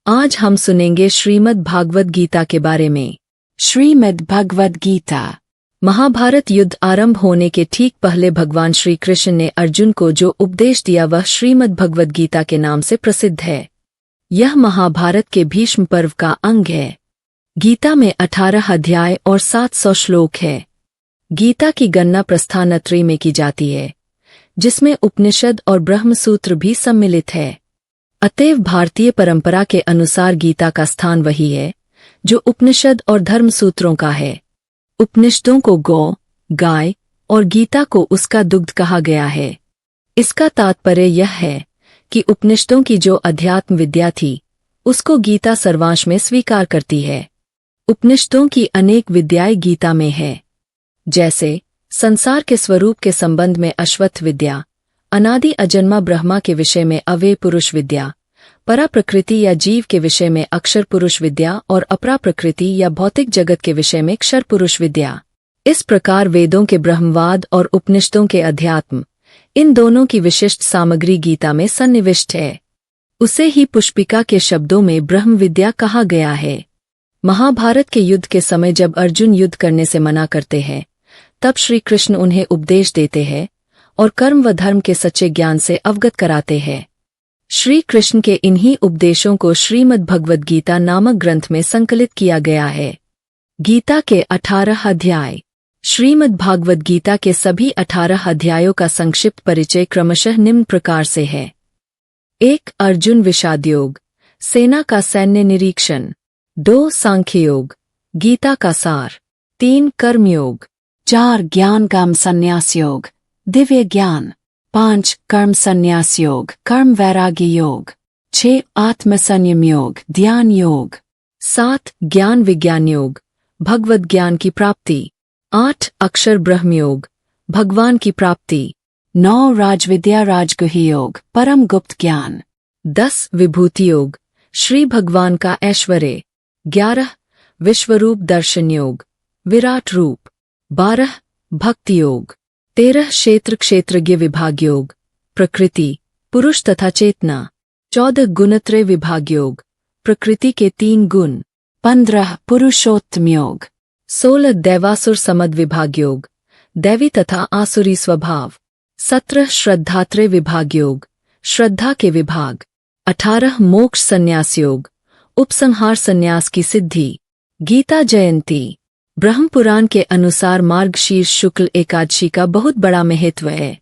आज हम सुनेंगे श्रीमद् भागवत गीता के बारे में। श्रीमद् भगवद गीता। महाभारत युद्ध आरंभ होने के ठीक पहले भगवान श्री कृष्ण ने अर्जुन को जो उपदेश दिया वह श्रीमद् भगवद गीता के नाम से प्रसिद्ध है। यह महाभारत के भीष्म पर्व का अंग है। गीता में 18 अध्याय और 700 श्लोक है। गीता की गणना प्रस्थानत्रयी में की जाती है, जिसमें उपनिषद और ब्रह्मसूत्र भी सम्मिलित है। अतएव भारतीय परंपरा के अनुसार गीता का स्थान वही है जो उपनिषद और धर्मसूत्रों का है। उपनिषदों को गौ, गाय और गीता को उसका दुग्ध कहा गया है। इसका तात्पर्य यह है कि उपनिषदों की जो अध्यात्म विद्या थी उसको गीता सर्वांश में स्वीकार करती है। उपनिषदों की अनेक विद्याएं गीता में है, जैसे संसार के स्वरूप के संबंध में अश्वत्थ विद्या, अनादि अजन्मा ब्रह्मा के विषय में अव्यय पुरुष विद्या, परा प्रकृति या जीव के विषय में अक्षर पुरुष विद्या और अपरा प्रकृति या भौतिक जगत के विषय में क्षर पुरुष विद्या। इस प्रकार वेदों के ब्रह्मवाद और उपनिषदों के अध्यात्म, इन दोनों की विशिष्ट सामग्री गीता में सन्निविष्ट है। उसे ही पुष्पिका के शब्दों में ब्रह्म विद्या कहा गया है। महाभारत के युद्ध के समय जब अर्जुन युद्ध करने से मना करते हैं, तब श्री कृष्ण उन्हें उपदेश देते हैं और कर्म व धर्म के सच्चे ज्ञान से अवगत कराते हैं। श्री कृष्ण के इन्हीं उपदेशों को श्रीमद् भगवद गीता नामक ग्रंथ में संकलित किया गया है। गीता के 18 अध्याय। श्रीमद् भागवत गीता के सभी 18 अध्यायों का संक्षिप्त परिचय क्रमशः निम्न प्रकार से है। 1. अर्जुन विषाद योग, सेना का सैन्य निरीक्षण। 2. सांख्य योग, गीता का सार। 3. कर्मयोग। 4. ज्ञान कर्म संन्यास योग, दिव्य ज्ञान। 5. कर्म संन्यास योग, कर्म वैराग्य योग। 6. आत्म संयम योग, ध्यान योग। 7. ज्ञान विज्ञान योग, भगवद ज्ञान की प्राप्ति। 8. अक्षर ब्रह्म योग, भगवान की प्राप्ति। 9. राजविद्या राजगुह्य योग, परम गुप्त ज्ञान। 10. विभूति योग, श्री भगवान का ऐश्वर्य। 11. विश्वरूप दर्शन योग, विराट रूप। 12. भक्ति योग। 13. क्षेत्र क्षेत्रज्ञ विभाग योग, प्रकृति, पुरुष तथा चेतना। 14. गुणत्रय विभाग योग, प्रकृति के 3 गुण। 15. पुरुषोत्तम योग। 16. दैवासुर समद विभाग योग, दैवी तथा आसुरी स्वभाव। 17. श्रद्धात्रय विभाग योग, श्रद्धा के विभाग। 18. मोक्ष संन्यास योग, उपसंहार संन्यास की सिद्धि। गीता जयंती। ब्रह्म पुराण के अनुसार मार्गशीर्ष शुक्ल एकादशी का बहुत बड़ा महत्व है।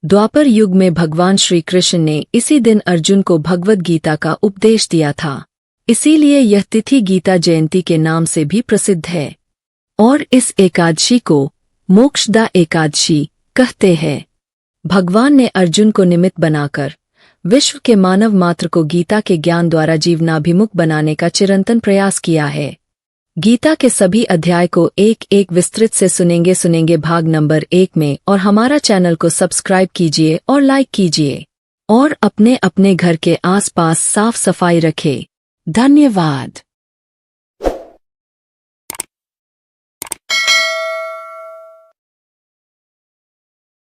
द्वापर युग में भगवान श्री कृष्ण ने इसी दिन अर्जुन को भगवद गीता का उपदेश दिया था। इसीलिए यह तिथि गीता जयंती के नाम से भी प्रसिद्ध है और इस एकादशी को मोक्षदा एकादशी कहते हैं। भगवान ने अर्जुन को निमित्त बनाकर विश्व के मानव मात्र को गीता के ज्ञान द्वारा जीवनाभिमुख बनाने का चिरंतन प्रयास किया है। गीता के सभी अध्याय को एक एक विस्तृत से सुनेंगे भाग नंबर 1 में, और हमारा चैनल को सब्सक्राइब कीजिए और लाइक कीजिए और अपने अपने घर के आसपास साफ सफाई रखें। धन्यवाद।